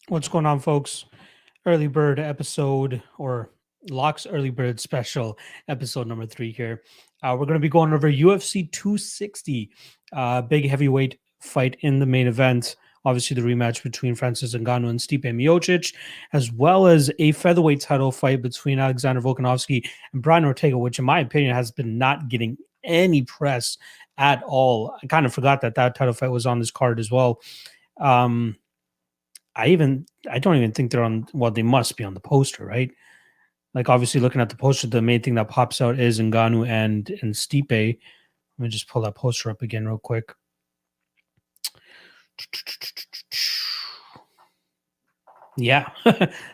What's going on, folks? Early Bird episode or Locks Early Bird special episode number 3 here. We're going to be going over UFC 260, big heavyweight fight in the main event. Obviously, the rematch between Francis Ngannou and Stipe Miocic, as well as a featherweight title fight between Alexander Volkanovski and Brian Ortega, which, in my opinion, has been not getting any press at all. I kind of forgot that title fight was on this card as well. Um, I don't even think they're on. Well, they must be on the poster, right? Like, obviously, looking at the poster, the main thing that pops out is Ngannou and Stipe. Let me just pull that poster up again real quick. Yeah,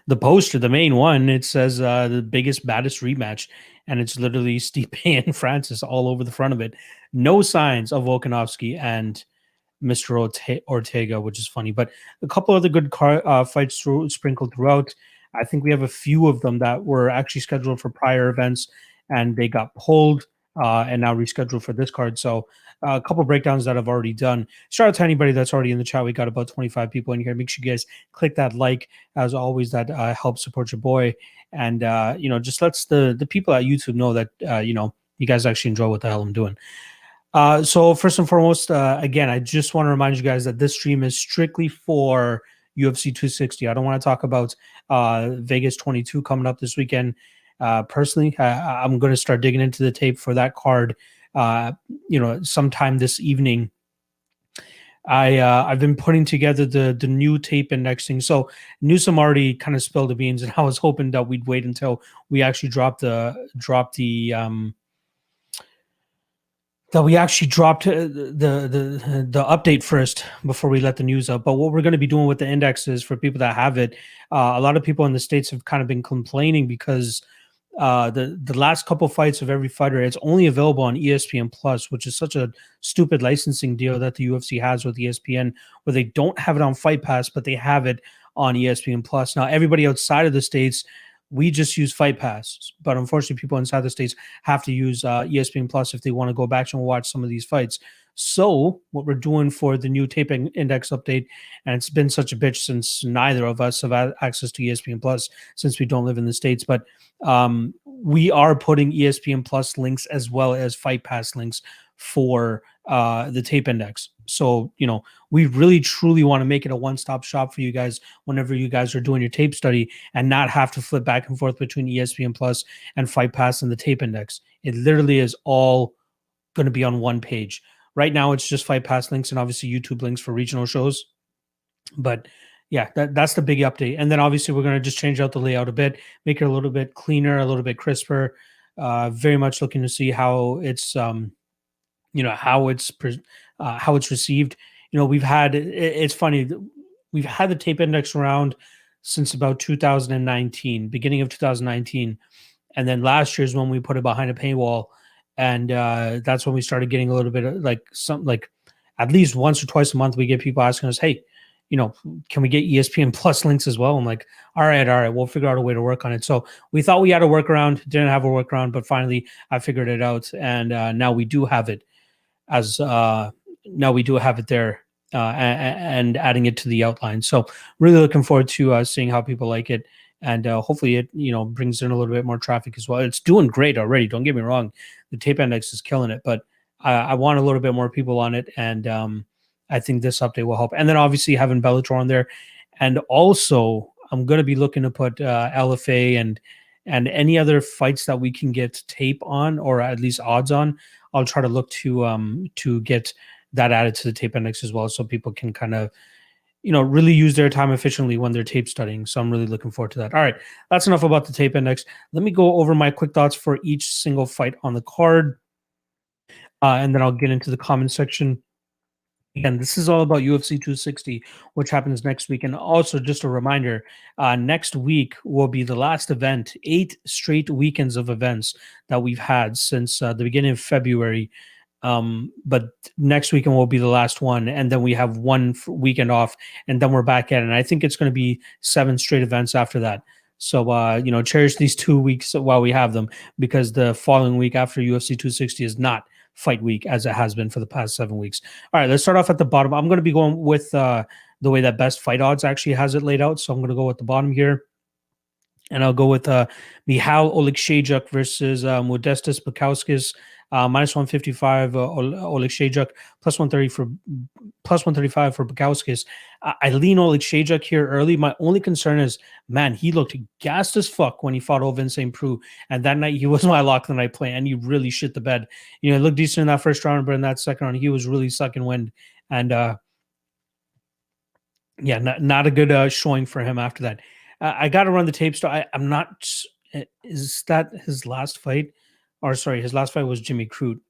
the poster, the main one, it says the biggest, baddest rematch, and it's literally Stipe and Francis all over the front of it. No signs of Volkanovski and Mr. Ortega, which is funny. But a couple other good fights sprinkled throughout. I think we have a few of them that were actually scheduled for prior events and they got pulled and now rescheduled for this card. So a couple breakdowns that I've already done. Shout out to anybody that's already in the chat. We got about 25 people in here. Make sure you guys click that like. As always, that helps support your boy. And, just lets the people at YouTube know that, you guys actually enjoy what the hell I'm doing. So first and foremost, again, I just want to remind you guys that this stream is strictly for UFC 260. I don't want to talk about Vegas 22 coming up this weekend. Personally, I'm going to start digging into the tape for that card. Sometime this evening. I've been putting together the new tape indexing. So Newsom already kind of spilled the beans, and I was hoping that we'd wait until we actually dropped the update first before we let the news up. But what we're going to be doing with the index is for people that have it. A lot of people in the States have kind of been complaining because the last couple fights of every fighter, it's only available on ESPN Plus, which is such a stupid licensing deal that the UFC has with ESPN, where they don't have it on Fight Pass, but they have it on ESPN Plus. Now, everybody outside of the States, we just use Fight Pass, but unfortunately, people inside the States have to use ESPN Plus if they want to go back and watch some of these fights. So, what we're doing for the new taping index update, and it's been such a bitch since neither of us have had access to ESPN Plus since we don't live in the States, but we are putting ESPN Plus links as well as Fight Pass links for the tape index. So, we really truly want to make it a one-stop shop for you guys whenever you guys are doing your tape study and not have to flip back and forth between ESPN Plus and Fight Pass and the tape index. It literally is all going to be on one page. Right now, it's just Fight Pass links and obviously YouTube links for regional shows. But yeah, that's the big update. And then obviously we're going to just change out the layout a bit, make it a little bit cleaner, a little bit crisper. Very much looking to see how it's how it's received. We've had it's funny, we've had the tape index around since about 2019, beginning of 2019, and then last year's when we put it behind a paywall, and that's when we started getting a little bit of like at least once or twice a month we get people asking us, hey, can we get ESPN Plus links as well? I'm like, all right, we'll figure out a way to work on it. So we thought we had a workaround, didn't have a workaround, but finally I figured it out, and now we do have it there, and adding it to the outline. So really looking forward to seeing how people like it, and hopefully it brings in a little bit more traffic as well. It's doing great already. Don't get me wrong, the tape index is killing it, but I want a little bit more people on it, and I think this update will help. And then obviously having Bellator on there, and also I'm going to be looking to put LFA and any other fights that we can get tape on, or at least odds on. I'll try to look to get that added to the tape index as well, so people can kind of really use their time efficiently when they're tape studying. So I'm really looking forward to that. All right, that's enough about the tape index. Let me go over my quick thoughts for each single fight on the card, and then I'll get into the comment section. Again, this is all about UFC 260, which happens next week. And also, just a reminder, next week will be the last event, 8 straight weekends of events that we've had since the beginning of February. But next weekend will be the last one. And then we have one weekend off, and then we're back at it. And I think it's going to be 7 straight events after that. So, cherish these 2 weeks while we have them, because the following week after UFC 260 is not fight week as it has been for the past 7 weeks. All right, let's start off at the bottom. I'm going to be going with the way that Best Fight Odds actually has it laid out. So I'm going to go with the bottom here. And I'll go with Michal Oleksiejczuk versus Modestas Bukauskas, minus 155 Oleksiejczuk, plus 135 for Bukauskas. I lean Oleksiejczuk here early. My only concern is, man, he looked gassed as fuck when he fought Ovin St. Preux, and that night he was my lock of the night play, and he really shit the bed. He looked decent in that first round, but in that second round, he was really sucking wind, and yeah, not a good showing for him after that. I got to run the tape. So I'm not. Is that his last fight? Or sorry, his last fight was Jimmy Crute,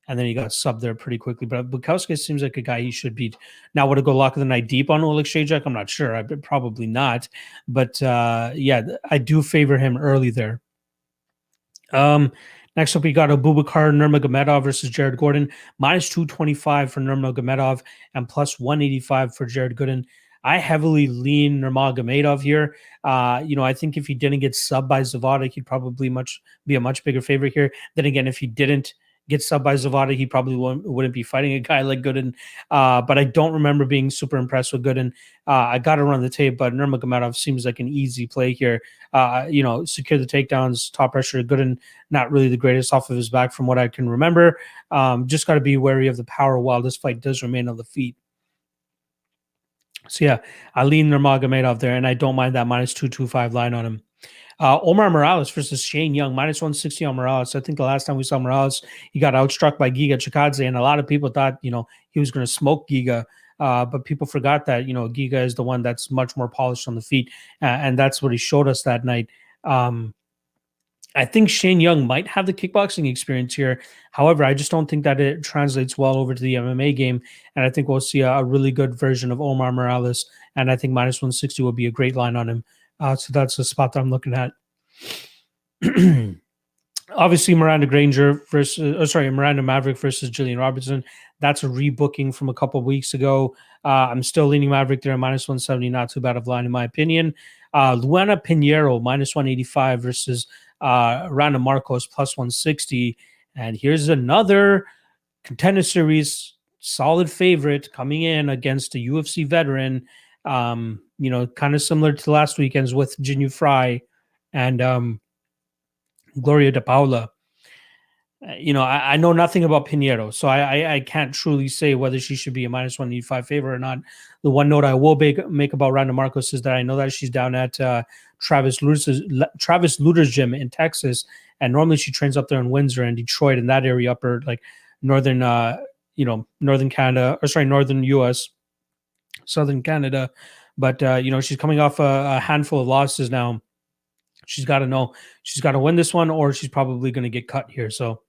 and then he got subbed there pretty quickly. But Bukowski seems like a guy he should beat. Now, would it go lock of the night deep on Oleksiejczuk? I'm not sure. Probably not. But yeah, I do favor him early there. Next up, we got Abubakar Nurmagomedov versus Jared Gordon, minus 225 for Nurmagomedov and plus 185 for Jared Gordon. I heavily lean Nurmagomedov here. I think if he didn't get subbed by Zavada, he'd probably be a much bigger favorite here. Then again, if he didn't get subbed by Zavada, he probably wouldn't be fighting a guy like Gooden. But I don't remember being super impressed with Gooden. I got to run the tape, but Nurmagomedov seems like an easy play here. Secure the takedowns, top pressure. Gooden, not really the greatest off of his back from what I can remember. Just got to be wary of the power while this fight does remain on the feet. So yeah, I lean Nurmagomedov there, and I don't mind that minus 225 line on him. Omar Morales versus Shane Young, minus 160 on Morales. I think the last time we saw Morales, he got outstruck by Giga Chikadze, and a lot of people thought, he was going to smoke Giga. But people forgot that, Giga is the one that's much more polished on the feet, and that's what he showed us that night. I think Shane Young might have the kickboxing experience here. However, I just don't think that it translates well over to the MMA game. And I think we'll see a really good version of Omar Morales. And I think minus 160 would be a great line on him. So that's the spot that I'm looking at. Obviously, Miranda Maverick versus Jillian Robertson. That's a rebooking from a couple of weeks ago. I'm still leaning Maverick there, minus 170. Not too bad of line, in my opinion. Luana Pinheiro, minus 185 versus Randa Marcos, plus 160. And here's another Contender Series solid favorite coming in against a UFC veteran. Kind of similar to last weekend's with Jinyu Fry and Gloria De Paula. I know nothing about Pinheiro, so I can't truly say whether she should be a minus 185 favorite or not. The one note I will make about Randa Marcos is that I know that she's down at Travis Luter's gym in Texas, and normally she trains up there in Windsor and Detroit, in that area, upper like northern, northern Canada, or sorry, northern U.S., southern Canada. But she's coming off a handful of losses now. She's got to know she's got to win this one, or she's probably going to get cut here. So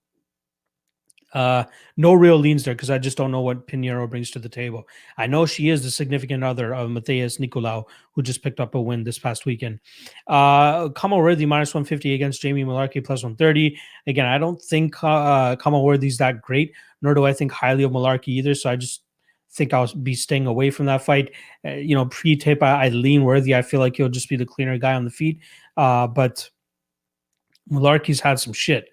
no real leans there because I just don't know what Pinheiro brings to the table. I know she is the significant other of Matheus Nicolau, who just picked up a win this past weekend. Kamal Worthy minus 150 against Jamie Malarkey plus 130. Again, I don't think Kamal Worthy's that great, nor do I think highly of Malarkey either. So I just think I'll be staying away from that fight. Pre-tape, I lean Worthy. I feel like he'll just be the cleaner guy on the feet. But Malarkey's had some shit.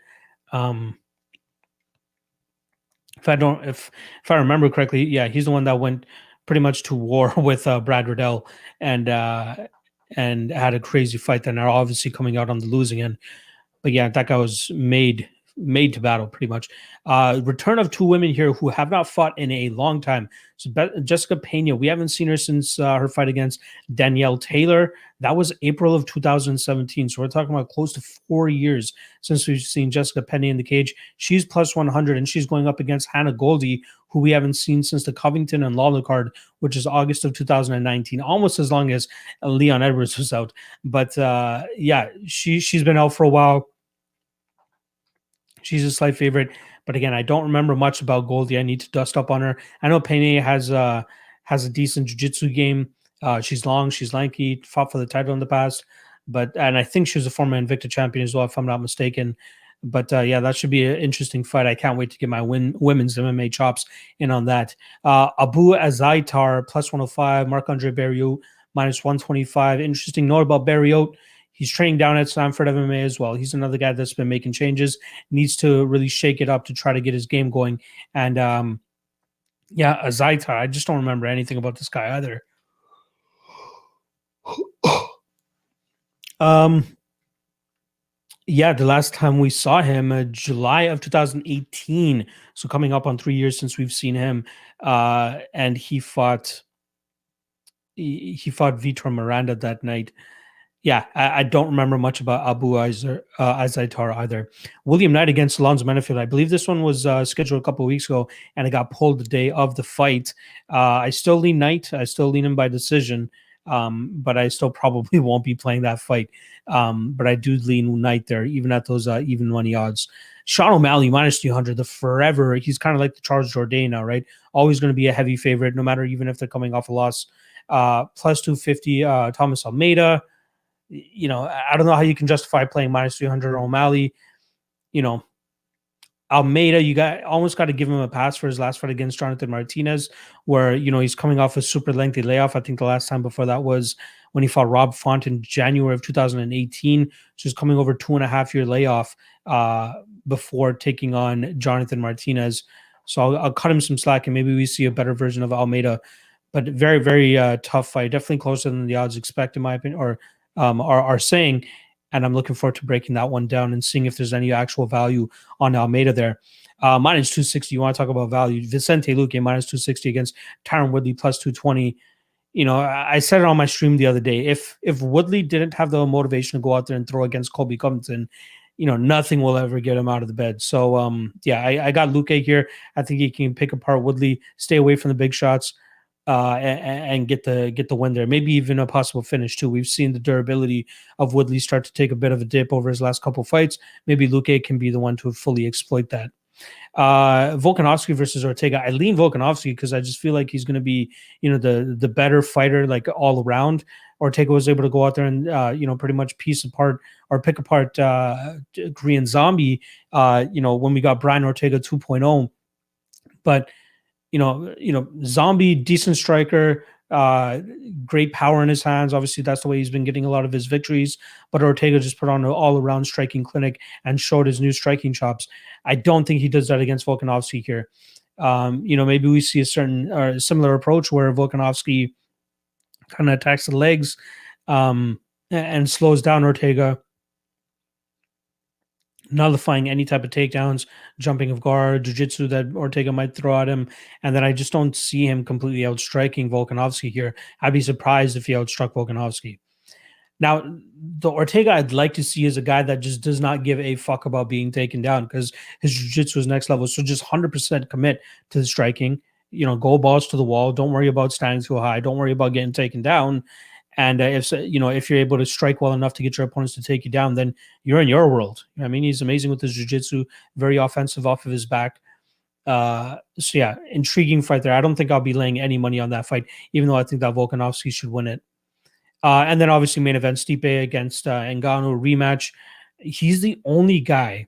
If I remember correctly, yeah, he's the one that went pretty much to war with Brad Riddell and had a crazy fight that are obviously coming out on the losing end. But yeah, that guy was made to battle pretty much. Return of two women here who have not fought in a long time. So Jessica Pena, we haven't seen her since her fight against Danielle Taylor. That was April of 2017. So we're talking about close to 4 years since we've seen Jessica Pena in the cage. She's plus 100, and she's going up against Hannah Goldie, who we haven't seen since the Covington and Lawler card, which is August of 2019, almost as long as Leon Edwards was out. But yeah, she's been out for a while. She's a slight favorite, but again, I don't remember much about Goldie. I need to dust up on her. I know Pena has a decent jiu-jitsu game. She's long, she's lanky, fought for the title in the past, and I think she was a former Invicta champion as well, if I'm not mistaken. But yeah, that should be an interesting fight. I can't wait to get my women's MMA chops in on that. Abu Azaitar plus 105, Marc-Andre Barriot minus 125. Interesting note about Barriot. He's training down at Stanford MMA as well. He's another guy that's been making changes, needs to really shake it up to try to get his game going. And yeah, Azaitar, I just don't remember anything about this guy either. Um, yeah, the last time we saw him, July of 2018. So coming up on 3 years since we've seen him. And he fought Vitor Miranda that night. Yeah, I don't remember much about Azaitar either. William Knight against Alonzo Menifield. I believe this one was scheduled a couple of weeks ago, and it got pulled the day of the fight. I still lean Knight. I still lean him by decision, but I still probably won't be playing that fight. But I do lean Knight there, even at those even money odds. Sean O'Malley minus 300, the forever. He's kind of like the Charles Jourdain now, right? Always going to be a heavy favorite, no matter even if they're coming off a loss. Plus 250, Thomas Almeida. I don't know how you can justify playing minus 300 O'Malley. You know, Almeida, you almost got to give him a pass for his last fight against Jonathan Martinez, where he's coming off a super lengthy layoff. I think the last time before that was when he fought Rob Font in January of 2018. So he's coming over 2.5 year layoff before taking on Jonathan Martinez. So I'll cut him some slack, and maybe we see a better version of Almeida. But very, very tough fight. Definitely closer than the odds expect, in my opinion, or are saying. And I'm looking forward to breaking that one down and seeing if there's any actual value on Almeida there. Minus 260. You want to talk about value? Vicente Luque minus 260 against Tyron Woodley plus 220. I said it on my stream the other day. If Woodley didn't have the motivation to go out there and throw against Colby Covington, nothing will ever get him out of the bed. So yeah, I got Luque here. I think he can pick apart Woodley, stay away from the big shots. And get the win there. Maybe even a possible finish too. We've seen the durability of Woodley start to take a bit of a dip over his last couple of fights. Maybe Luque can be the one to fully exploit that. Volkanovski versus Ortega. I lean Volkanovski because I just feel like he's going to be, the better fighter, like all around. Ortega was able to go out there and pretty much piece apart or pick apart Korean Zombie. When we got Brian Ortega 2.0, but Zombie, decent striker, great power in his hands. Obviously, that's the way he's been getting a lot of his victories. But Ortega just put on an all-around striking clinic and showed his new striking chops. I don't think he does that against Volkanovski here. Maybe we see a certain or similar approach where Volkanovski kind of attacks the legs and slows down Ortega, nullifying any type of takedowns, jumping of guard, jiu-jitsu that Ortega might throw at him. And then I just don't see him completely outstriking Volkanovski here. I'd be surprised if he outstruck Volkanovski. Now, the Ortega I'd like to see is a guy that just does not give a fuck about being taken down because his jiu-jitsu is next level. So just 100% commit to the striking. Go balls to the wall. Don't worry about standing too high. Don't worry about getting taken down. And if you're able to strike well enough to get your opponents to take you down, then you're in your world. I mean, he's amazing with his jiu-jitsu, very offensive off of his back. So yeah, intriguing fight there. I don't think I'll be laying any money on that fight, even though I think that Volkanovski should win it. And then obviously main event, Stipe against Ngannou rematch. He's the only guy,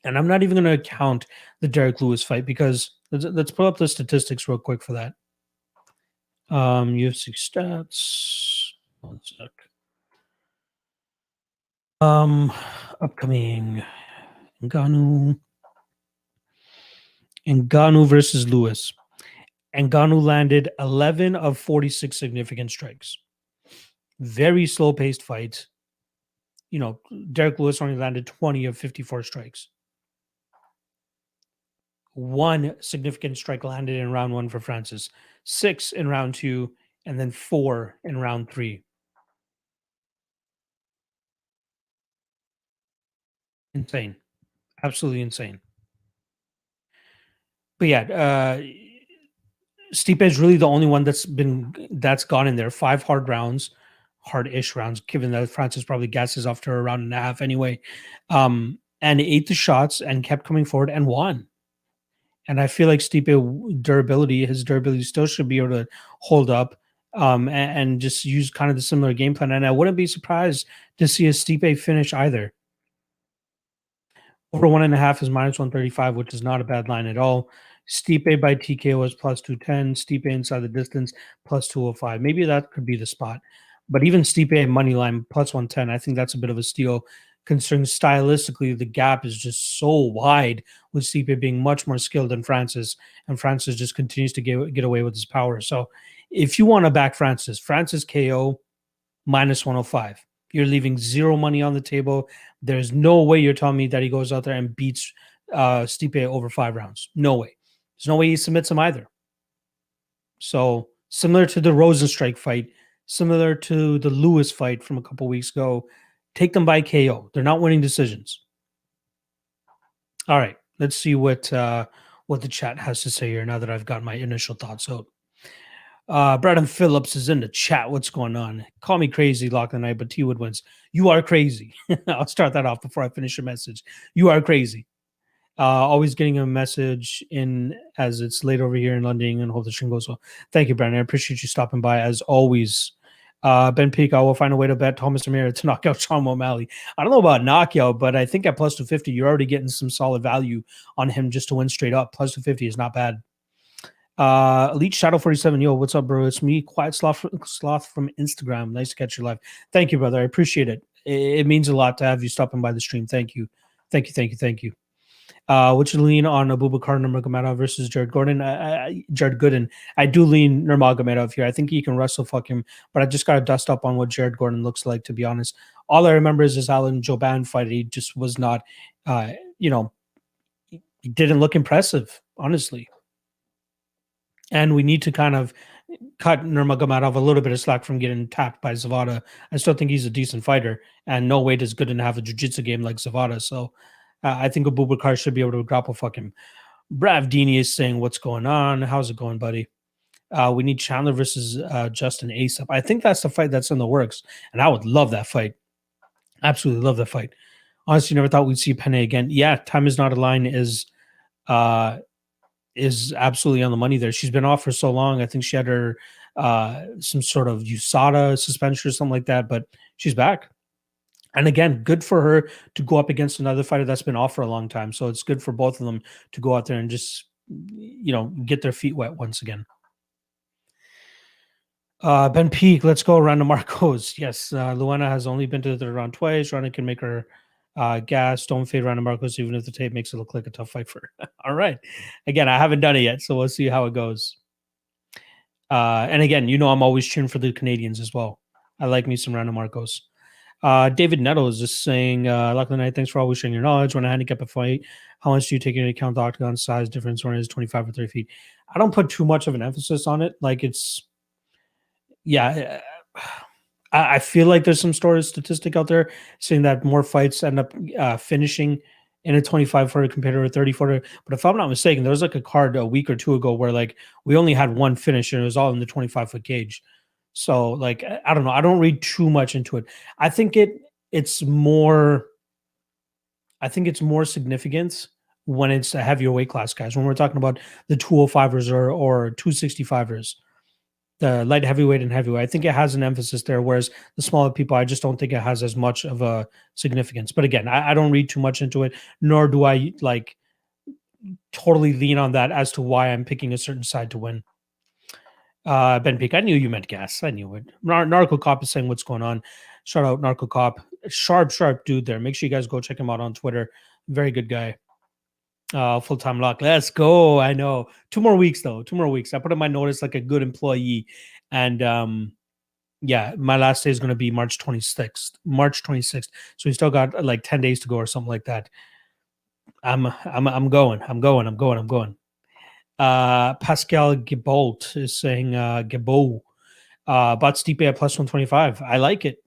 and I'm not even going to count the Derek Lewis fight because let's pull up the statistics real quick for that. UFC stats. One sec. Upcoming Ngannou versus Lewis. Ngannou landed 11 of 46 significant strikes. Very slow paced fight. Derek Lewis only landed 20 of 54 strikes. One significant strike landed in round 1 for Francis, 6 in round 2, and then 4 in round 3. Insane. Absolutely insane. But yeah, Stipe is really the only one that's gone in there. 5 hard-ish rounds, given that Francis probably gasses after a round and a half anyway. And ate the shots and kept coming forward and won. And I feel like Stipe his durability still should be able to hold up and just use kind of the similar game plan. And I wouldn't be surprised to see a Stipe finish either. Over 1.5 is minus 135, which is not a bad line at all. Stipe by TKO is plus 210. Stipe inside the distance plus 205. Maybe that could be the spot. But even Stipe money line plus 110, I think that's a bit of a steal, considering stylistically the gap is just so wide with Stipe being much more skilled than Francis, and Francis just continues to get away with his power. So if you want to back Francis KO minus 105. You're leaving zero money on the table. There's no way you're telling me that he goes out there and beats Stipe over 5 rounds. No way. There's no way he submits him either. So similar to the Rosenstrike fight, similar to the Lewis fight from a couple weeks ago, take them by KO. They're not winning decisions. All right, let's see what the chat has to say here now that I've got my initial thoughts out. Brandon Phillips is in the chat. What's going on? Call me crazy, Lock the Night, but T Wood wins. You are crazy. I'll start that off before I finish your message. You are crazy. Always getting a message in as it's late over here in London, and hope the stream goes well. Thank you, Brandon. I appreciate you stopping by as always. Ben Peak, I will find a way to bet Thomas Amir to knock out Sean O'Malley. I don't know about knockout, but I think at plus 250, you're already getting some solid value on him just to win straight up. Plus 250 is not bad. Elite Shadow 47, yo, what's up, bro? It's me, Quiet Sloth from Instagram. Nice to catch you live. Thank you, brother. I appreciate it. It means a lot to have you stopping by the stream. Thank you. Thank you. Would you lean on Abubakar Nurmagomedov versus Jared Gordon? Jared Gooden. I do lean Nurmagomedov here. I think he can wrestle fuck him, but I just got to dust up on what Jared Gordon looks like, to be honest. All I remember is his Alan Jouban fight. He just was not, he didn't look impressive, honestly. And we need to kind of cut Nurmagomedov a little bit of slack from getting tapped by Zavada. I still think he's a decent fighter, and no way does Gooden have a jiu-jitsu game like Zavada. So I think Abubakar should be able to grapple fuck him. Brav Dini is saying, what's going on? How's it going, buddy? We need Chandler versus Justin ASAP. I think that's the fight that's in the works, and I would love that fight. Absolutely love that fight. Honestly, never thought we'd see Penne again. Yeah, time is not a line is absolutely on the money there. She's been off for so long. I think she had her some sort of USADA suspension or something like that, but she's back. And again, good for her to go up against another fighter that's been off for a long time. So it's good for both of them to go out there and just, get their feet wet once again. Ben Peak, let's go. Randa Marcos. Yes, Luana has only been to the round twice. Randa can make her gas. Don't fade Randa Marcos, even if the tape makes it look like a tough fight for her. All right. Again, I haven't done it yet, so we'll see how it goes. And again, I'm always cheering for the Canadians as well. I like me some Randa Marcos. David Nettle is just saying, Luck the Night, thanks for always sharing your knowledge. When I handicap a fight, how much do you take into account the octagon size difference when it is 25 or 30 feet? I don't put too much of an emphasis on it. Like I feel like there's some statistic out there saying that more fights end up finishing in a 25 footer compared to a 30 footer. But if I'm not mistaken, there was like a card a week or two ago where like we only had one finish and it was all in the 25-foot cage. So like, I don't know. I don't read too much into it. I think it's more significant when it's a heavier weight class, guys. When we're talking about the 205ers or 265ers, the light heavyweight and heavyweight, I think it has an emphasis there. Whereas the smaller people, I just don't think it has as much of a significance. But again, I don't read too much into it, nor do I like totally lean on that as to why I'm picking a certain side to win. Ben Peak, I knew you meant gas. I knew it. Narco Cop is saying, what's going on? Shout out Narco Cop. Sharp dude there. Make sure you guys go check him out on Twitter. Very good guy. Full-time lock. Let's go. I know. 2 more weeks, though. 2 more weeks. I put in my notice like a good employee. And my last day is going to be March 26th. So we still got like 10 days to go or something like that. I'm going. Pascal Gibault is saying Gibault bought Stipe at plus 125. I like it.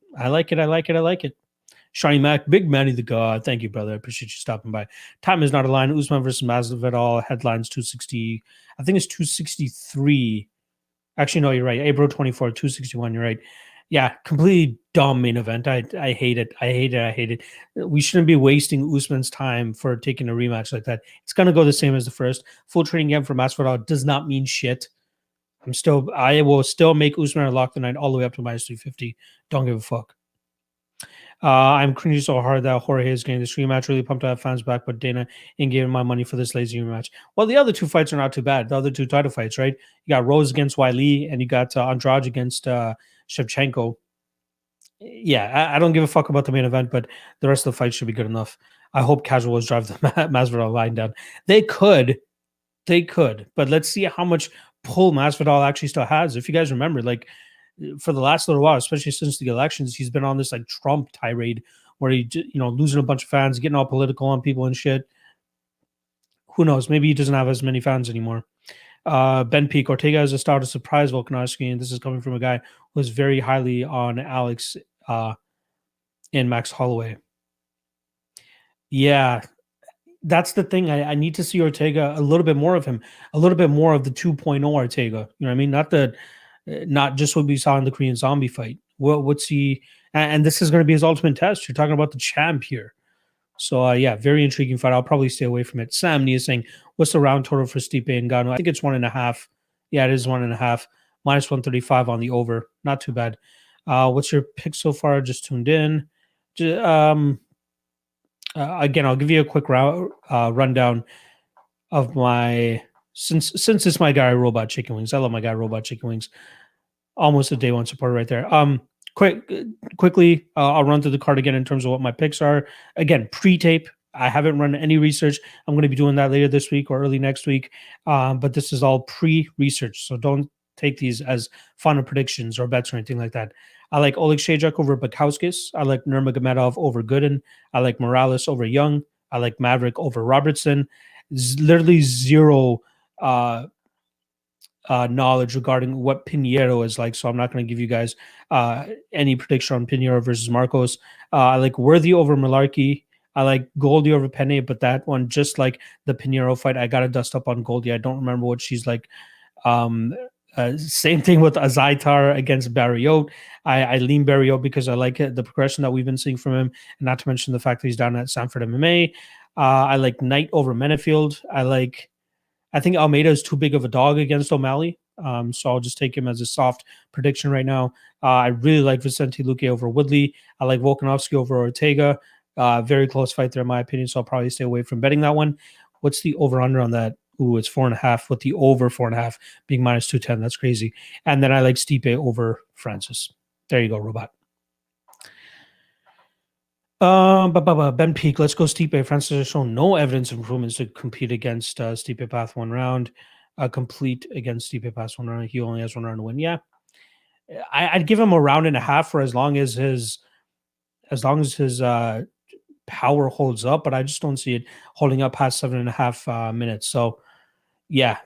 Shiny Mac, Big Manny the God. Thank you, brother. I appreciate you stopping by. Time is not a line. Usman versus Masvidal. Headlines 260. I think it's 263. Actually, no, you're right. April 24, 261. You're right. Yeah, completely dumb main event. I hate it. We shouldn't be wasting Usman's time for taking a rematch like that. It's going to go the same as the first. Full training camp for Masvidal does not mean shit. I will still make Usman lock the night all the way up to minus 350. Don't give a fuck. I'm cringing so hard that Jorge is getting this rematch. Really pumped to have fans back, but Dana ain't giving my money for this lazy rematch. Well, the other 2 fights are not too bad. The other 2 title fights, right? You got Rose against Wiley, and you got Andrade against Shevchenko. Yeah, I don't give a fuck about the main event, but the rest of the fight should be good enough. I hope casuals drive the Masvidal line down. They could, but let's see how much pull Masvidal actually still has. If you guys remember, like for the last little while, especially since the elections, he's been on this like Trump tirade where losing a bunch of fans, getting all political on people and shit. Who knows? Maybe he doesn't have as many fans anymore. Ben Peak, Ortega is a style to surprise Volkanovski, and this is coming from a guy who was very highly on Alex and Max Holloway. Yeah, that's the thing. I need to see Ortega, a little bit more of him, a little bit more of the 2.0 Ortega. You know what I mean? Not just what we saw in the Korean Zombie fight. What's he? And this is going to be his ultimate test. You're talking about the champ here. So yeah, very intriguing fight. I'll probably stay away from it. Sam Nee is saying, what's the round total for Stipe and Ngannou? I think it's 1.5. Yeah, it is 1.5. Minus 135 on the over. Not too bad. What's your pick so far? Just tuned in. Again, I'll give you a quick rundown of my since it's my guy Robot Chicken Wings. I love my guy Robot Chicken Wings. Almost a day one supporter right there. Quickly, I'll run through the card again in terms of what my picks are. Again, pre-tape. I haven't run any research. I'm going to be doing that later this week or early next week. But this is all pre-research, so don't take these as final predictions or bets or anything like that. I like Oleg Shajak over Bukowskis. I like Nurmagomedov over Gooden. I like Morales over Young. I like Maverick over Robertson. Literally zero knowledge regarding what Pinheiro is like, so I'm not going to give you guys any prediction on Pinheiro versus Marcos. I like Worthy over Malarkey. I like Goldie over Penne, but that one, just like the Pinheiro fight, I got to dust up on Goldie. I don't remember what she's like. Same thing with Azaitar against Barriot. I lean Barriot because I like the progression that we've been seeing from him, and not to mention the fact that he's down at Sanford MMA. I like Knight over Menefield. I think Almeida is too big of a dog against O'Malley, so I'll just take him as a soft prediction right now. I really like Vicente Luque over Woodley. I like Volkanovski over Ortega. Very close fight there, in my opinion, so I'll probably stay away from betting that one. What's the over-under on that? Ooh, it's 4.5, with the over 4.5 being minus 210. That's crazy. And then I like Stipe over Francis. There you go, Robot. Ben Peak, let's go Stipe. Francis has shown no evidence of improvements to compete against Stipe past one round. Complete against Stipe past one round. He only has one round to win. Yeah, I'd give him a round and a half for as long as his power holds up, but I just don't see it holding up past 7.5 minutes. So yeah,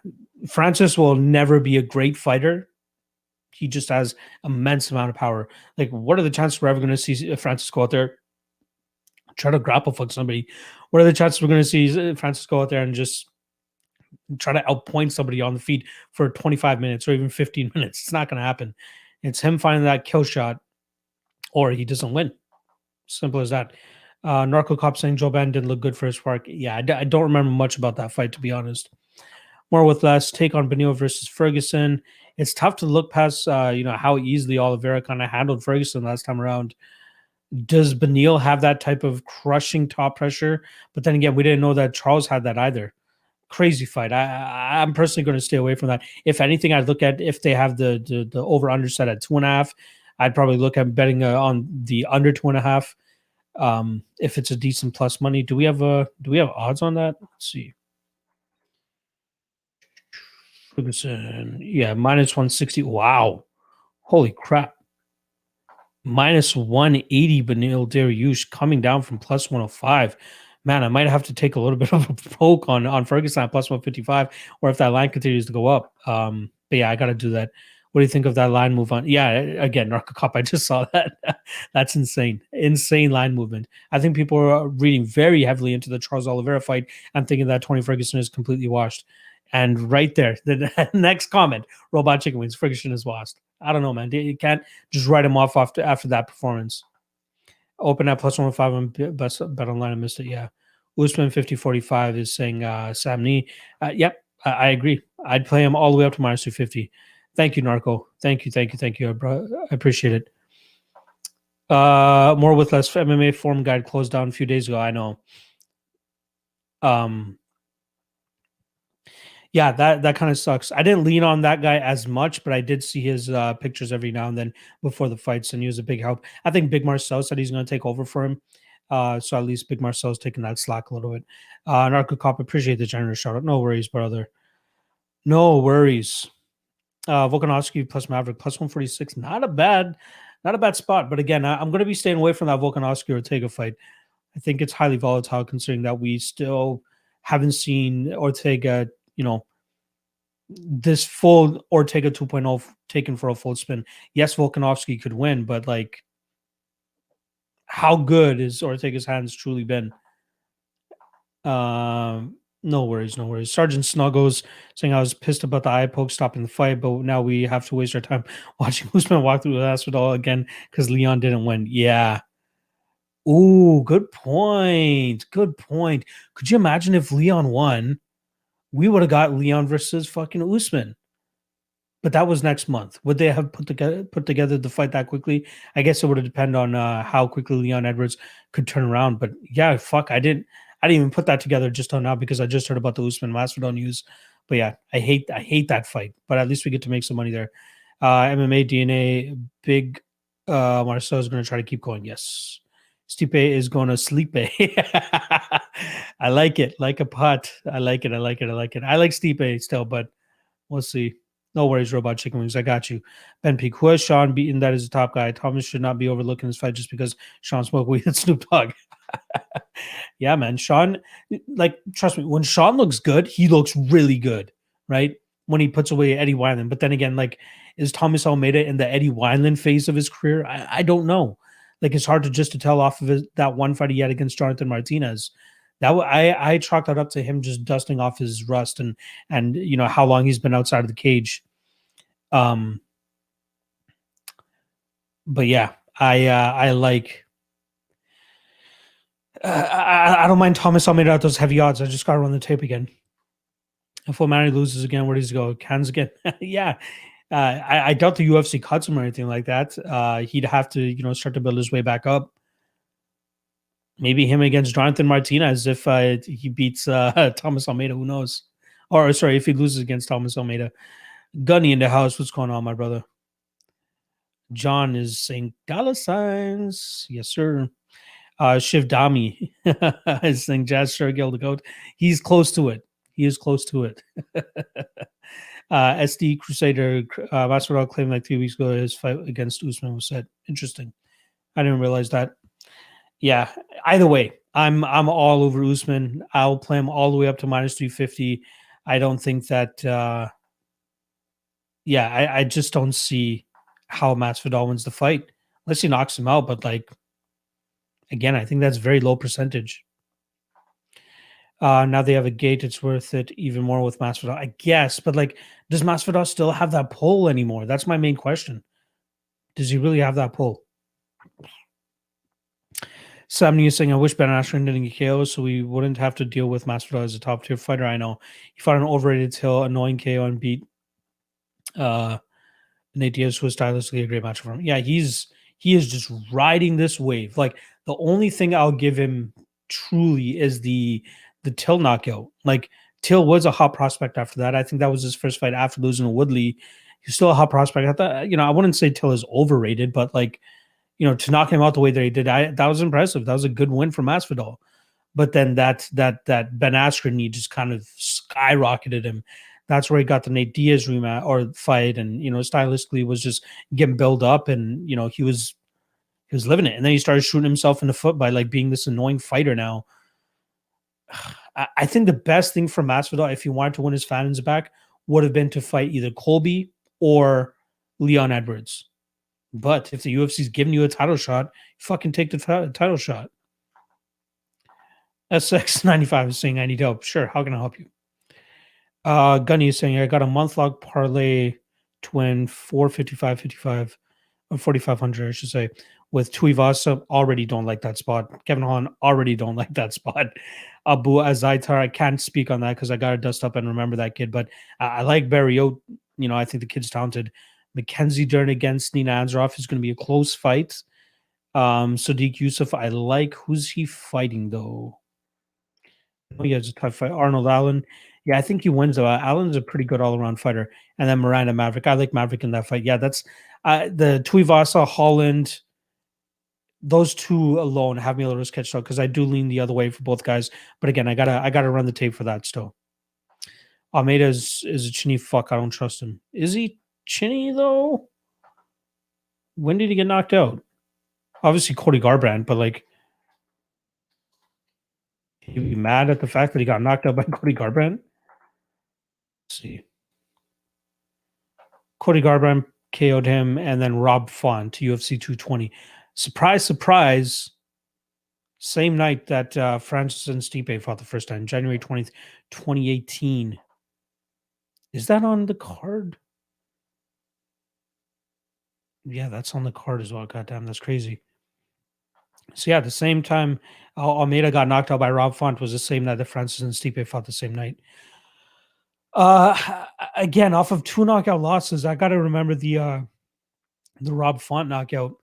Francis will never be a great fighter. He just has immense amount of power. Like, what are the chances we're ever going to see Francis go out there, try to grapple fuck somebody? What are the chances we're going to see Francis go out there and just try to outpoint somebody on the feet for 25 minutes or even 15 minutes? It's not going to happen. It's him finding that kill shot, or he doesn't win. Simple as that. Narco Cop saying Joe Bann didn't look good for his park. Yeah, I don't remember much about that fight, to be honest. More with less. Take on Benil versus Ferguson. It's tough to look past, how easily Oliveira kind of handled Ferguson last time around. Does Benil have that type of crushing top pressure? But then again, we didn't know that Charles had that either. Crazy fight. I'm personally going to stay away from that. If anything, I'd look at if they have the over under set at 2.5. I'd probably look at betting on the under 2.5. If it's a decent plus money. Do we have odds on that? Let's see. Ferguson, yeah, minus 160. Wow, holy crap! Minus 180. Benil Dariush coming down from plus 105. Man, I might have to take a little bit of a poke on Ferguson at plus 155, or if that line continues to go up. But yeah, I got to do that. What do you think of that line move on? Yeah, again, Narco Cop, I just saw that. That's insane. Insane line movement. I think people are reading very heavily into the Charles Oliveira fight and thinking that Tony Ferguson is completely washed. And right there, the next comment, Robot Chicken Wings, Ferguson is washed. I don't know, man. You can't just write him off after that performance. Open at plus 105 on bet online. I missed it. Yeah. Usman 5045 is saying Sam Nee. Yep, I agree. I'd play him all the way up to minus 250. Thank you, Narco. Thank you. I appreciate it. More with less. MMA form guide closed down a few days ago. I know. Yeah, that kind of sucks. I didn't lean on that guy as much, but I did see his pictures every now and then before the fights, and he was a big help. I think Big Marcel said he's going to take over for him. So at least Big Marcel's taking that slack a little bit. Narco Cop, appreciate the generous shout out. No worries, brother. No worries. Volkanovski plus Maverick plus 146. Not a bad spot. But again, I'm going to be staying away from that Volkanovski Ortega fight. I think it's highly volatile considering that we still haven't seen Ortega, this full Ortega 2.0 taken for a full spin. Yes, Volkanovski could win, but like, how good is Ortega's hands truly been? No worries, no worries. Sergeant Snuggles saying I was pissed about the eye poke stopping the fight, but now we have to waste our time watching Usman walk through the hospital again because Leon didn't win. Yeah. Ooh, good point. Good point. Could you imagine if Leon won? We would have got Leon versus fucking Usman. But that was next month. Would they have put together the fight that quickly? I guess it would have depended on how quickly Leon Edwards could turn around. But yeah, fuck, I didn't even put that together just on now because I just heard about the Usman Masvidal news. But yeah, I hate that fight. But at least we get to make some money there. MMA DNA, big Marcel is going to try to keep going. Yes, Stipe is going to sleep. I like it, like a pot. I like it. I like it. I like it. I like Stipe still, but we'll see. No worries, Robot Chicken Wings. I got you. Ben Peak. Who has Sean beaten? That is the top guy. Thomas should not be overlooking this fight just because Sean smoked weed at Snoop Dogg. Yeah, man. Sean, like, trust me, when Sean looks good, he looks really good, right? When he puts away Eddie Wineland. But then again, like, is Thomas Almeida in the Eddie Wineland phase of his career? I don't know. Like, it's hard to just to tell off of that one fight he had against Jonathan Martinez. I chalk that up to him just dusting off his rust and how long he's been outside of the cage. Um, but yeah, I like. I don't mind Thomas Almeida at those heavy odds. I just got to run the tape again. If O'Malley loses again, where does he go? Cans again? Yeah. I doubt the UFC cuts him or anything like that. He'd have to, start to build his way back up. Maybe him against Jonathan Martinez if he beats Thomas Almeida. Who knows? Or sorry, if he loses against Thomas Almeida. Gunny in the house. What's going on, my brother? John is saying dollar signs. Yes, sir. Shiv Dami is saying Jazz Shergill the goat. He's close to it. He is close to it. SD Crusader Masvidal claimed like 3 weeks ago his fight against Usman was set. Interesting. I didn't realize that. Yeah. Either way, I'm all over Usman. I'll play him all the way up to minus 350. I don't think that. I just don't see how Masvidal wins the fight unless he knocks him out. But like, again, I think that's very low percentage. Now they have a gate. It's worth it even more with Masvidal, I guess. But like, does Masvidal still have that pull anymore? That's my main question. Does he really have that pull? Sam is saying, I wish Ben Askren didn't get KO so we wouldn't have to deal with Masvidal as a top tier fighter. I know he fought an overrated till annoying KO and beat Nate Diaz, who was stylistically a great match for him. Yeah, he is just riding this wave. Like, the only thing I'll give him truly is the Till knockout. Like, Till was a hot prospect after that. I think that was his first fight after losing to Woodley. He's still a hot prospect. I thought, I wouldn't say Till is overrated, but like, to knock him out the way that he did, that was impressive. That was a good win for Masvidal. But then that Ben Askren, he just kind of skyrocketed him. That's where he got the Nate Diaz rematch or fight, and stylistically was just getting built up, and he was living it. And then he started shooting himself in the foot by like being this annoying fighter. Now, I think the best thing for Masvidal, if he wanted to win his fans back, would have been to fight either Colby or Leon Edwards. But if the UFC's giving you a title shot, fucking take the title shot. SX95 is saying, I need help. Sure, how can I help you? Gunny is saying, I got a month-long parlay to win 455.55 or 4,500, I should say, with Tuivasa. Already don't like that spot. Kevin Holland already don't like that spot. Abu Azaitar, I can't speak on that because I got to dust up and remember that kid. But I like Barriot. I think the kid's talented. Mackenzie Dern against Nina Ansaroff is going to be a close fight. Sadiq Yusuf, I like. Who's he fighting, though? He has a tough fight. Arnold Allen. Yeah, I think he wins, though. Allen's a pretty good all-around fighter. And then Miranda Maverick. I like Maverick in that fight. Yeah, that's the Tuivasa, Holland. Those two alone have me a little sketched out because I do lean the other way for both guys. But again, I gotta run the tape for that still. Almeida is a chinny fuck. I don't trust him. Is he? Chinny though? When did he get knocked out? Obviously Cody Garbrandt, but like, he'd be mad at the fact that he got knocked out by Cody Garbrandt. Let's see. Cody Garbrandt KO'd him, and then Rob Font to UFC 220. Surprise, surprise. Same night that Francis and Stipe fought the first time, January 20th, 2018. Is that on the card? Yeah, that's on the card as well. Goddamn, that's crazy. So yeah, the same time Almeida got knocked out by Rob Font was the same night that Francis and Stipe fought the same night. Again, off of 2 knockout losses, I got to remember the Rob Font knockout.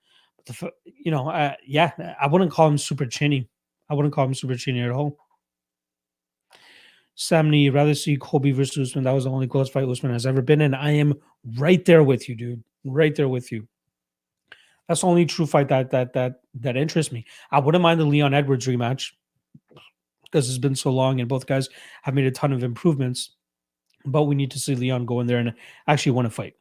Yeah, I wouldn't call him super chinny. I wouldn't call him super chinny at all. Sammy, rather see Colby versus Usman. That was the only close fight Usman has ever been in. I am right there with you, dude. Right there with you. That's the only true fight that interests me. I wouldn't mind the Leon Edwards rematch because it's been so long and both guys have made a ton of improvements. But we need to see Leon go in there and actually win a fight.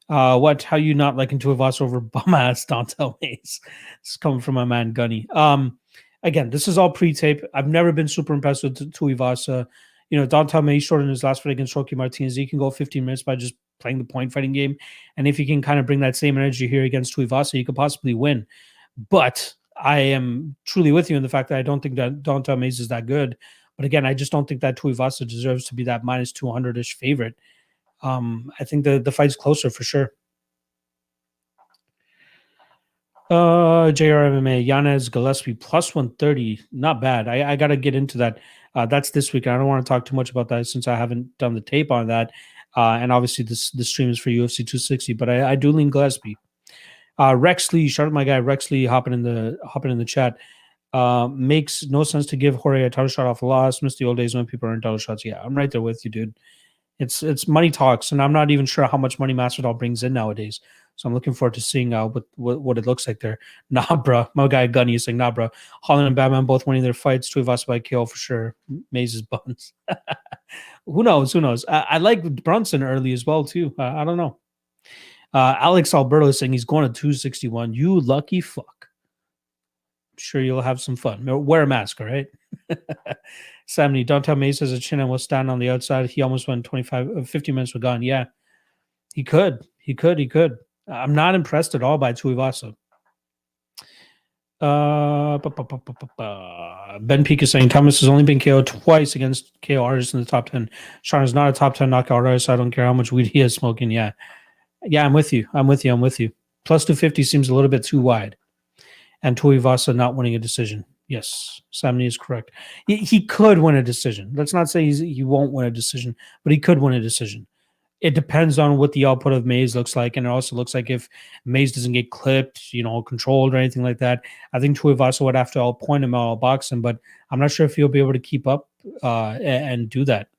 How you not liking Tuivasa over bum ass Dontel Mays? This is coming from my man Gunny. Again, this is all pre-tape. I've never been super impressed with Tuivasa. Dontel Mays short in his last fight against Rocky Martinez. He can go 15 minutes by just playing the point fighting game. And if you can kind of bring that same energy here against Tuivasa, you could possibly win. But I am truly with you in the fact that I don't think that Dontel Mays is that good. But again, I just don't think that Tuivasa deserves to be that minus 200-ish favorite. I think the fight's closer for sure. JRMMA, Yanez Gillespie plus 130. Not bad. I got to get into that. That's this week. I don't want to talk too much about that since I haven't done the tape on that. And obviously the stream is for UFC 260, but I do lean Gillespie. Rex Lee, shout out my guy Rex Lee hopping in the chat. Makes no sense to give Jorge a title shot off a loss. Miss the old days when people earn title shots. Yeah, I'm right there with you, dude. It's money talks, and I'm not even sure how much money Masvidal brings in nowadays. So I'm looking forward to seeing what it looks like there. Nah, bro. My guy Gunny is saying, nah, bro. Holland and Batman both winning their fights. Tuivasa by KO for sure. Maze's buns. Who knows? I like Brunson early as well, too. I don't know. Alex Alberto is saying he's going to 261. You lucky fuck. I'm sure you'll have some fun. Wear a mask, all right? 70. Dontel Mays has a chin and will stand on the outside. He almost went 50 minutes were gone. Yeah, he could. I'm not impressed at all by Tuivasa. Ben Peak is saying Thomas has only been KO'd twice against KO artists in the top 10. Sean is not a top 10 knockout artist. So I don't care how much weed he is smoking. Yeah, I'm with you. Plus 250 seems a little bit too wide. And Tuivasa not winning a decision. Yes, Sammy is correct. He could win a decision. Let's not say he won't win a decision, but he could win a decision. It depends on what the output of Mays looks like, and it also looks like if Mays doesn't get clipped, controlled or anything like that. I think Tuivasa would have to outpoint him, outbox him, but I'm not sure if he'll be able to keep up and do that.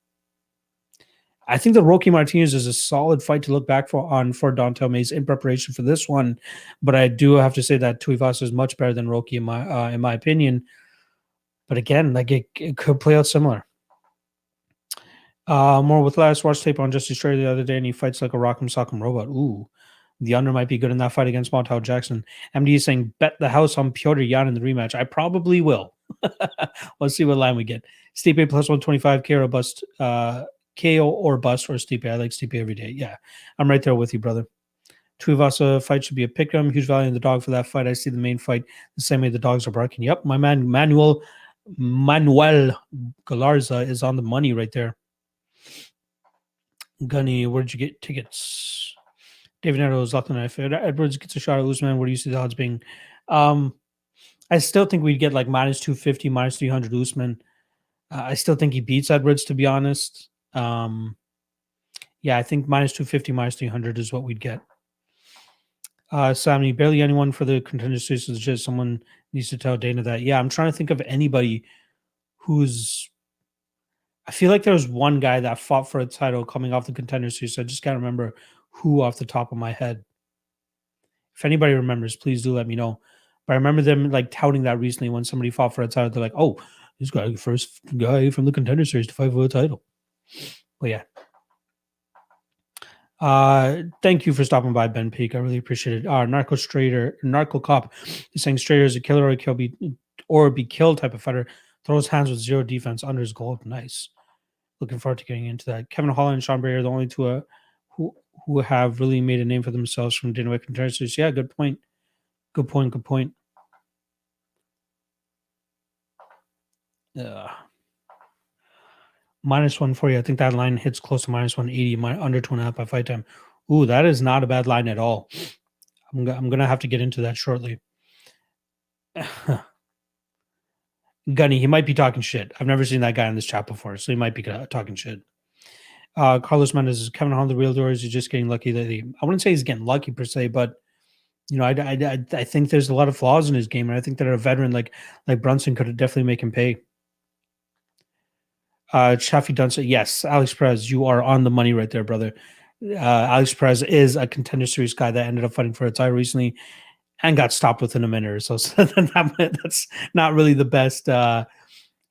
I think the Rocky Martinez is a solid fight to look back for Dontel Mays in preparation for this one, but I do have to say that Tuivasa is much better than Rocky in my opinion. But again, like it could play out similar. More with less. Watch tape on Justice Australia the other day, and he fights like a rock'em sock'em robot. Ooh, the under might be good in that fight against Montel Jackson. MD is saying bet the house on Piotr Jan in the rematch. I probably will. Let's see what line we get. Stipe plus 125 KO bust. KO or bust or Stipe. I like Stipe every day. Yeah, I'm right there with you, brother. Tuivasa fight should be a pick'em. Huge value in the dog for that fight. I see the main fight the same way the dogs are barking. Yep, my man Manuel Galarza is on the money right there. Gunny, where did you get tickets? David Neto is left on knife. Edwards gets a shot at Usman. Where do you see the odds being? I still think we'd get like minus 250, minus 300 Usman. I still think he beats Edwards, to be honest. Yeah, I think minus 250, minus 300 is what we'd get. Sammy, barely anyone for the Contender Series is legit. Someone needs to tell Dana that. Yeah, I'm trying to think of anybody who's. I feel like there was one guy that fought for a title coming off the Contender Series. So I just can't remember who off the top of my head. If anybody remembers, please do let me know. But I remember them like touting that recently when somebody fought for a title. They're like, "Oh, this guy, first guy from the Contender Series to fight for a title." But yeah. Thank you for stopping by, Ben Peak. I really appreciate it. Narco Cop is saying Strader is a killer or be killed type of fighter. Throws hands with zero defense under his goal. Nice. Looking forward to getting into that. Kevin Holland and Sean Bray are the only two who who have really made a name for themselves from Dana White contenders. Yeah, good point. Good point. Good point. Uh, -140. I think that line hits close to -180. Under 2.5 by fight time. Ooh, that is not a bad line at all. I'm gonna have to get into that shortly. Gunny, he might be talking shit. I've never seen that guy in this chat before, so he might be talking shit. Carlos Mendez, is Kevin Holland the real deal, or is he just getting lucky lately? I wouldn't say he's getting lucky per se, but I think there's a lot of flaws in his game, and I think that a veteran like Brunson could definitely make him pay. Shafi Dunson, yes, Alex Perez, you are on the money right there, brother. Alex Perez is a contender series guy that ended up fighting for a title recently and got stopped within a minute or so. So that's not really the best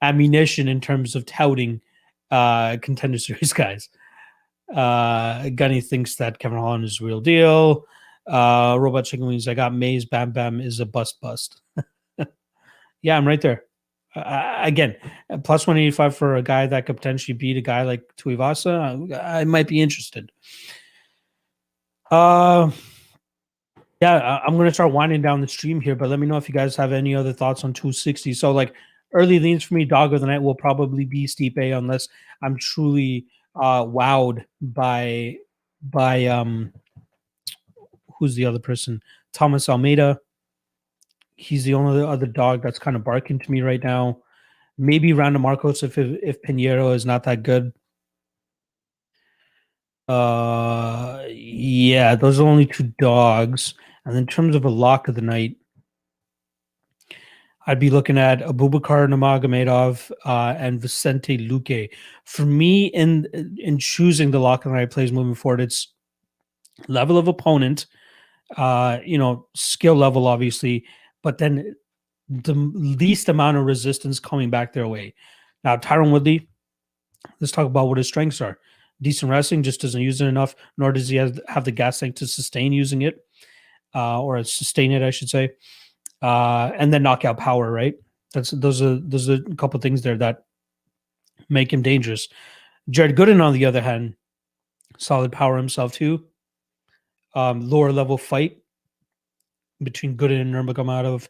ammunition in terms of touting contender series guys. Gunny thinks that Kevin Holland is the real deal. Robot Chicken Wings, I got Maze. Bam Bam is a bust. Yeah, I'm right there. Again, plus 185 for a guy that could potentially beat a guy like Tuivasa. I might be interested. Yeah, I'm going to start winding down the stream here, but let me know if you guys have any other thoughts on 260. So, like, early leans for me, dog of the night will probably be Stipe, unless I'm truly wowed by who's the other person? Thomas Almeida. He's the only other dog that's kind of barking to me right now. Maybe Random Marcos if Pinheiro is not that good. Yeah, those are only two dogs. And in terms of a lock of the night, I'd be looking at Abubakar Nurmagomedov and Vicente Luque. For me, in choosing the lock of the night plays moving forward, it's level of opponent, skill level, obviously, but then the least amount of resistance coming back their way. Now, Tyron Woodley, let's talk about what his strengths are. Decent wrestling, just doesn't use it enough, nor does he have the gas tank to sustain using it, or sustain it, I should say. And then knockout power, right? Those are a couple things there that make him dangerous. Jared Gooden, on the other hand, solid power himself too. Lower level fight between Gooden and Nurmagomedov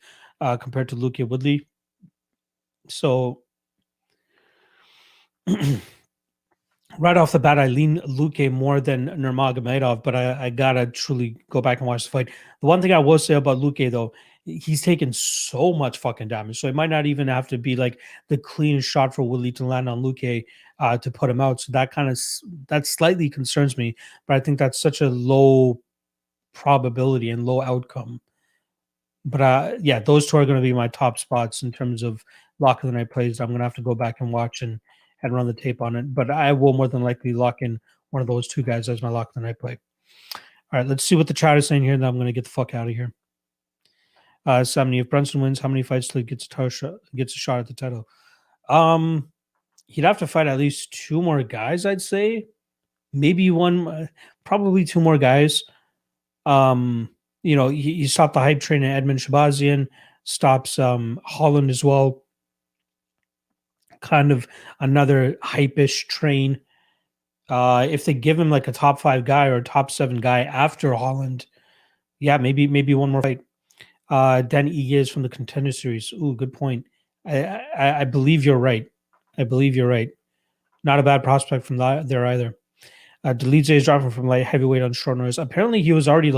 compared to Luque Woodley. So right off the bat, I lean Luque more than Nurmagomedov, but I gotta truly go back and watch the fight. The one thing I will say about Luque, though, he's taken so much fucking damage, so it might not even have to be like the cleanest shot for Woodley to land on Luque to put him out. So that slightly concerns me, but I think that's such a low probability and low outcome. But yeah, those two are going to be my top spots in terms of lock of the night plays. I'm going to have to go back and watch and run the tape on it. But I will more than likely lock in one of those two guys as my lock of the night play. All right, let's see what the chat is saying here. Then I'm going to get the fuck out of here. Sammy, if Brunson wins, how many fights till he gets a shot at the title? He'd have to fight at least two more guys, I'd say. Maybe one, probably two more guys. He stopped the hype train at Edmund Shabazian, stops Holland as well. Kind of another hype-ish train. If they give him like a top 5 guy or a top 7 guy after Holland, yeah, maybe one more fight. Dan Ige from the Contender Series. Ooh, good point. I believe you're right. Not a bad prospect from there either. Delize is dropping from light heavyweight on short notice. Apparently, he was already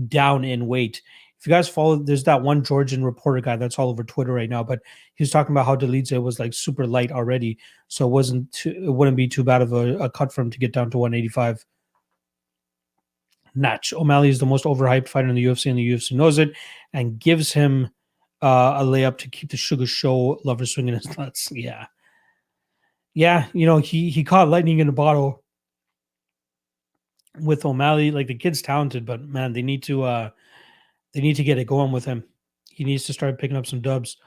down in weight. If you guys follow, there's that one Georgian reporter guy that's all over Twitter right now, but he was talking about how Delize was like super light already, so it wouldn't be too bad of a cut for him to get down to 185. Natch O'Malley is the most overhyped fighter in the UFC, and the UFC knows it, and gives him a layup to keep the Sugar Show lover swinging his nuts. Yeah, he caught lightning in a bottle with O'Malley. Like, the kid's talented, but man, they need to get it going with him. He needs to start picking up some dubs.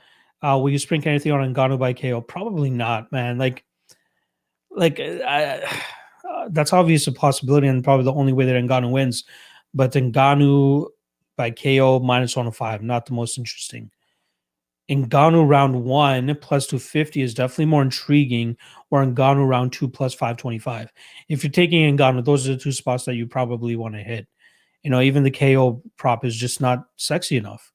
Will you sprinkle anything on Ngannou by KO? Probably not, man. That's obvious a possibility and probably the only way that Ngannou wins. But Ngannou by KO minus 105, not the most interesting. Ngannou round one plus 250 is definitely more intriguing, or Ngannou round two plus 525. If you're taking Ngannou, those are the two spots that you probably want to hit. Even the KO prop is just not sexy enough.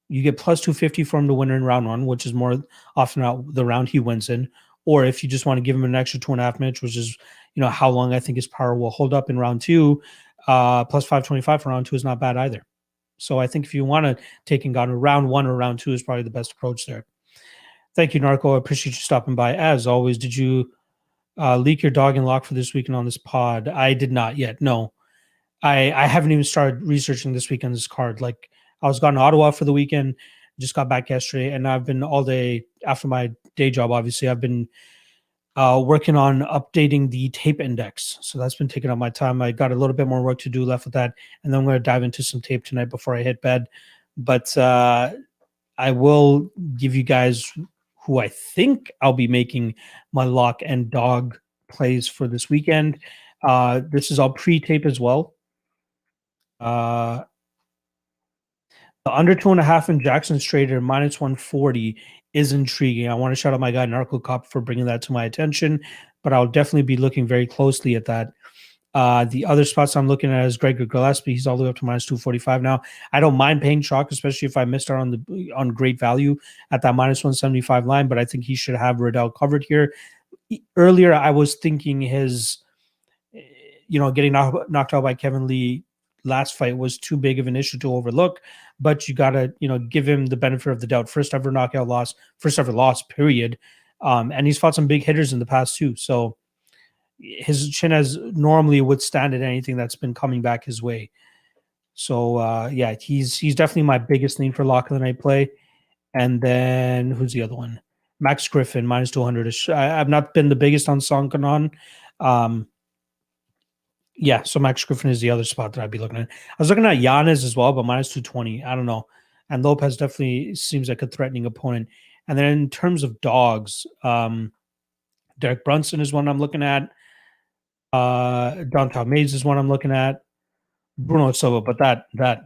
You get plus 250 from the winner in round one, which is more often out the round he wins in. Or if you just want to give him an extra 2.5 minutes, which is, how long I think his power will hold up in round two, plus 525 for round two is not bad either. So I think if you want to take Ngannou, round one or round two is probably the best approach there. Thank you, Narco. I appreciate you stopping by. As always, did you leak your dog and lock for this weekend on this pod? I did not yet. No, I haven't even started researching this weekend's card. Like I was gone to Ottawa for the weekend, just got back yesterday, and I've been all day after my day job. Obviously, I've been working on updating the tape index, so that's been taking up my time. I got a little bit more work to do left with that, and then I'm going to dive into some tape tonight before I hit bed. But I will give you guys who I think I'll be making my lock and dog plays for this weekend. This is all pre-tape as well. The under 2.5 in Jackson Strader minus 140 is intriguing. I want to shout out my guy Narco Cop for bringing that to my attention, but I'll definitely be looking very closely at that. The other spots I'm looking at is Gregor Gillespie. He's all the way up to minus 245 now. I don't mind paying chalk, especially if I missed out on great value at that minus 175 line, but I think he should have Riddell covered here. Earlier, I was thinking his, getting knocked out by Kevin Lee last fight was too big of an issue to overlook, but you got to, give him the benefit of the doubt. First ever loss, period. And he's fought some big hitters in the past too. So his chin has normally withstanded anything that's been coming back his way. So he's definitely my biggest name for lock of the night play. And then who's the other one? Max Griffin minus 200. I've not been the biggest on Song Kanon. So Max Griffin is the other spot that I'd be looking at. I was looking at Giannis as well, but minus 220. I don't know. And Lopez definitely seems like a threatening opponent. And then in terms of dogs, Derek Brunson is one I'm looking at. Dontal Mays is one I'm looking at. Bruno Silva, but that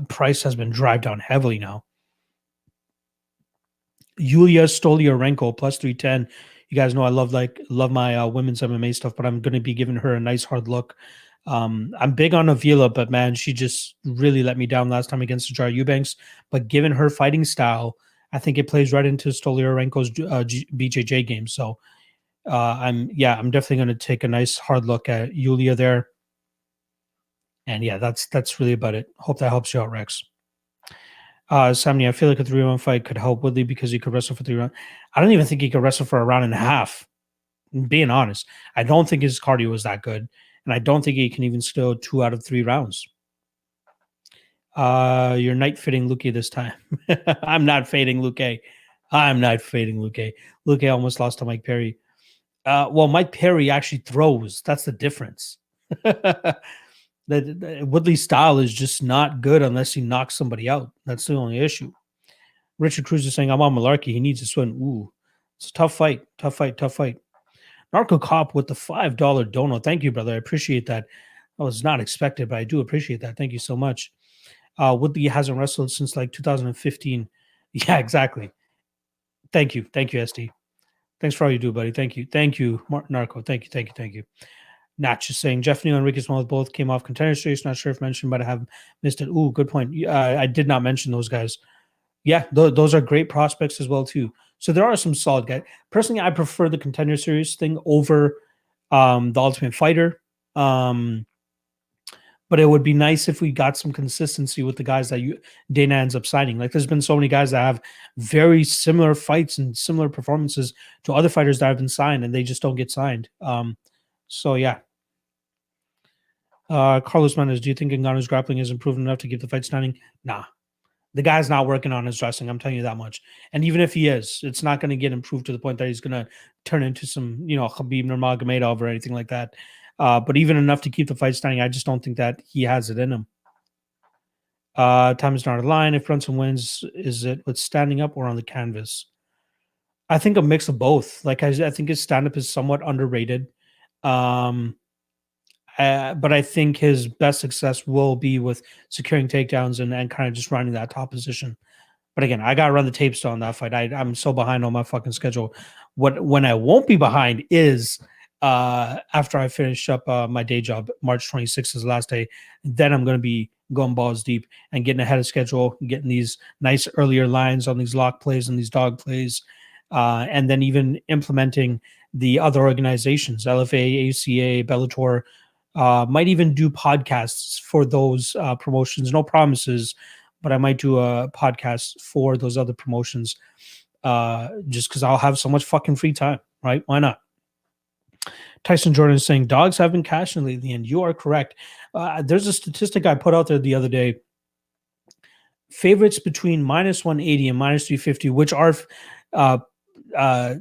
price has been drive down heavily now. Yulia Stolyarenko plus 310. You guys know I love my women's MMA stuff, but I'm going to be giving her a nice hard look. I'm big on Avila, but man, she just really let me down last time against Jar Eubanks. But given her fighting style, I think it plays right into Stolyarenko's BJJ game. So I'm definitely going to take a nice hard look at Yulia there. And yeah, that's really about it. Hope that helps you out, Rex. Sammy, I feel like a 3-round fight could help Woodley because he could wrestle for 3 rounds. I don't even think he could wrestle for a round and a half. Being honest, I don't think his cardio is that good, and I don't think he can even still 2 out of 3 rounds. You're night fading Luke this time. I'm not fading Luke. I'm not fading Luke. Luke almost lost to Mike Perry. Well, Mike Perry actually throws. That's the difference. The Woodley's style is just not good unless he knocks somebody out. That's the only issue. Richard Cruz is saying, I'm on Malarkey. He needs to swing. Ooh, it's a tough fight. Narco Cop with the $5 dono. Thank you, brother. I appreciate that. That was not expected, but I do appreciate that. Thank you so much. Woodley hasn't wrestled since like 2015. Yeah, exactly. Thank you, SD. Thanks for all you do, buddy. Thank you, Narco. Thank you. Natch is saying Jeff Neal and Ricky Small both came off Contender Series. Not sure if mentioned, but I have missed it. Ooh, good point. I did not mention those guys. Yeah, those are great prospects as well too. So there are some solid guys. Personally, I prefer the Contender Series thing over the Ultimate Fighter. But it would be nice if we got some consistency with the guys that Dana ends up signing. Like there's been so many guys that have very similar fights and similar performances to other fighters that have been signed, and they just don't get signed. So yeah. Carlos Mendes, do you think Ngannou's grappling is improved enough to keep the fight standing? Nah. The guy's not working on his wrestling, I'm telling you that much. And even if he is, it's not going to get improved to the point that he's going to turn into some, Khabib Nurmagomedov or anything like that. But even enough to keep the fight standing, I just don't think that he has it in him. Time is not a line. If Brunson wins, is it with standing up or on the canvas? I think a mix of both. Like I think his stand-up is somewhat underrated. Um, but I think his best success will be with securing takedowns and kind of just running that top position. But again, I gotta run the tape still on that fight. I'm so behind on my fucking schedule. When I won't be behind is after I finish up my day job. March 26th is the last day. Then I'm gonna be going balls deep and getting ahead of schedule, getting these nice earlier lines on these lock plays and these dog plays, and then even implementing the other organizations, LFA, ACA, Bellator. Might even do podcasts for those promotions. No promises, but I might do a podcast for those other promotions just because I'll have so much fucking free time, right? Why not? Tyson Jordan is saying dogs have been cashing lately, and you are correct. There's a statistic I put out there the other day. Favorites between minus 180 and minus 350, which are uh, uh,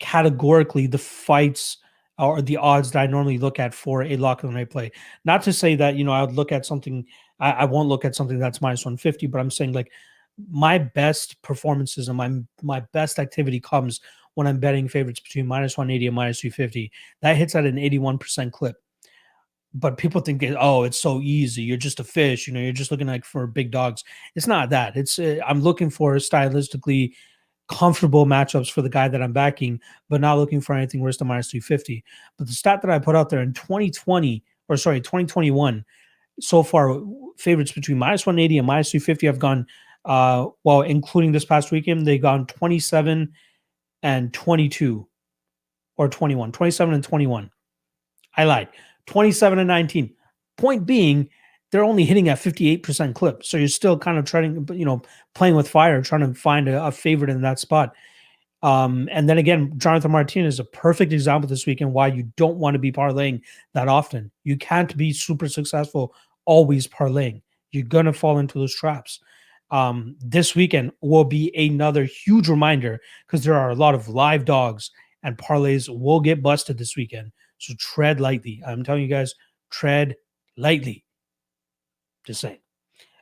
categorically the fights or the odds that I normally look at for a lock of the night play. Not to say that, I would look at something, I won't look at something that's minus 150, but I'm saying like my best performances and my best activity comes when I'm betting favorites between minus 180 and minus 350. That hits at an 81% clip. But people think, oh, it's so easy. You're just a fish. You're just looking like for big dogs. It's not that. It's I'm looking for stylistically comfortable matchups for the guy that I'm backing, but not looking for anything worse than minus 350. But the stat that I put out there in 2021, so far, favorites between minus 180 and minus 350 have gone, well, including this past weekend, they've gone 27 and 22 or 21, 27 and 21. I lied. 27 and 19. Point being, they're only hitting at 58% clip. So you're still kind of trying, playing with fire, trying to find a favorite in that spot. And then again, Jonathan Martinez is a perfect example this weekend why you don't want to be parlaying that often. You can't be super successful always parlaying. You're going to fall into those traps. This weekend will be another huge reminder because there are a lot of live dogs and parlays will get busted this weekend. So tread lightly. I'm telling you guys, tread lightly. Just saying.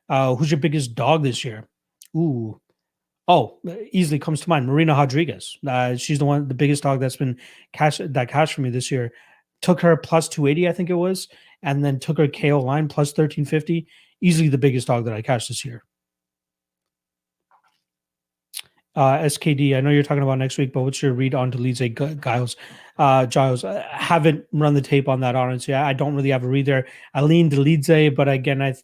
Who's your biggest dog this year? Ooh. Oh, easily comes to mind. Marina Rodriguez. She's the biggest dog that's been cashed for me this year. Took her plus 280, I think it was, and then took her KO line plus 1350. Easily the biggest dog that I cashed this year. SKD, I know you're talking about next week, but what's your read on Delize Giles? I haven't run the tape on that, honestly. I don't really have a read there. I lean Delize, but again, I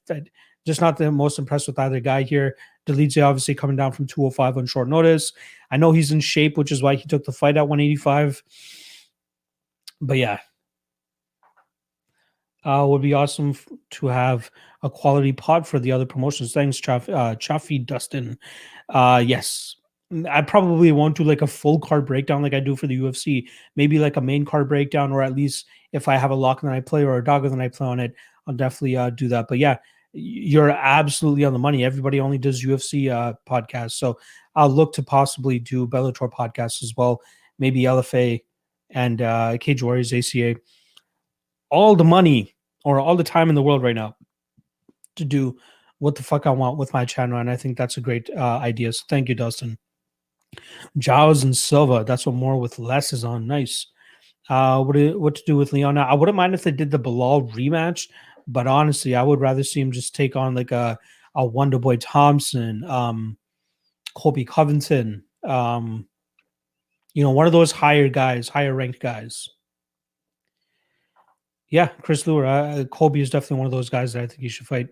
just not the most impressed with either guy here. Delize obviously coming down from 205 on short notice. I know he's in shape, which is why he took the fight at 185. But yeah, would be awesome to have a quality pod for the other promotions. Thanks, Chaffee Dustin. Yes, I probably won't do like a full card breakdown like I do for the UFC. Maybe like a main card breakdown, or at least if I have a lock of the night play or a dog of the night play on it, I'll definitely do that. But yeah, you're absolutely on the money. Everybody only does UFC podcasts, so I'll look to possibly do Bellator podcasts as well. Maybe LFA and Cage Warriors ACA. All the money or all the time in the world right now to do what the fuck I want with my channel, and I think that's a great idea. So thank you, Dustin. Giles and Silva. That's what more with less is on. Nice. What to do with Leona? I wouldn't mind if they did the Bilal rematch, but honestly, I would rather see him just take on like a Wonder Boy Thompson, Colby Covington, one of those higher ranked guys. Yeah, Chris Lure. Colby is definitely one of those guys that I think you should fight.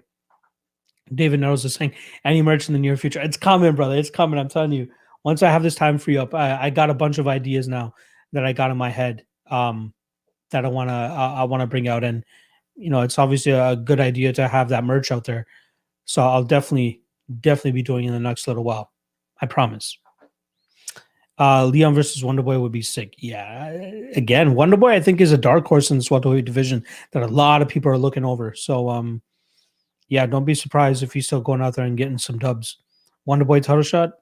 David Nettles is saying any merch in the near future. It's coming, brother. It's coming. I'm telling you. Once I have this time free up, I got a bunch of ideas now that I got in my head that I wanna bring out, and it's obviously a good idea to have that merch out there. So I'll definitely be doing it in the next little while. I promise. Leon versus Wonderboy would be sick. Yeah. Again, Wonderboy I think is a dark horse in the welterweight division that a lot of people are looking over. So yeah, don't be surprised if he's still going out there and getting some dubs. Wonderboy title shot.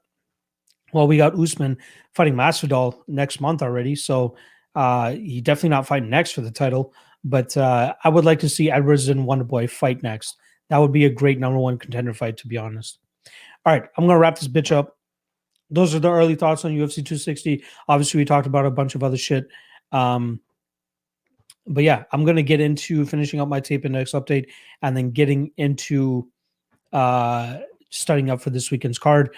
Well, we got Usman fighting Masvidal next month already, so he definitely not fighting next for the title. But I would like to see Edwards and Wonderboy fight next. That would be a great number one contender fight, to be honest. All right, I'm gonna wrap this bitch up. Those are the early thoughts on UFC 260. Obviously, we talked about a bunch of other shit. But yeah, I'm gonna get into finishing up my tape index update and then getting into uh studying up for this weekend's card.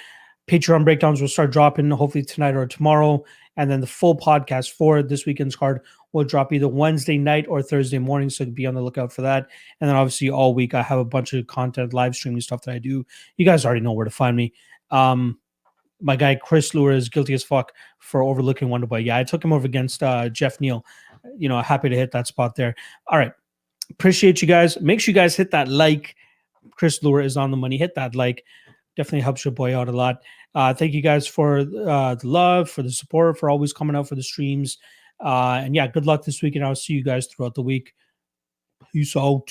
Patreon breakdowns will start dropping hopefully tonight or tomorrow. And then the full podcast for this weekend's card will drop either Wednesday night or Thursday morning. So be on the lookout for that. And then obviously all week I have a bunch of content, live streaming stuff that I do. You guys already know where to find me. My guy Chris Lure is guilty as fuck for overlooking Wonderboy. Yeah, I took him over against Jeff Neal. Happy to hit that spot there. All right. Appreciate you guys. Make sure you guys hit that like. Chris Lure is on the money. Hit that like. Definitely helps your boy out a lot. Thank you guys for the love, for the support, for always coming out for the streams. And yeah, good luck this week, and I'll see you guys throughout the week. Peace out.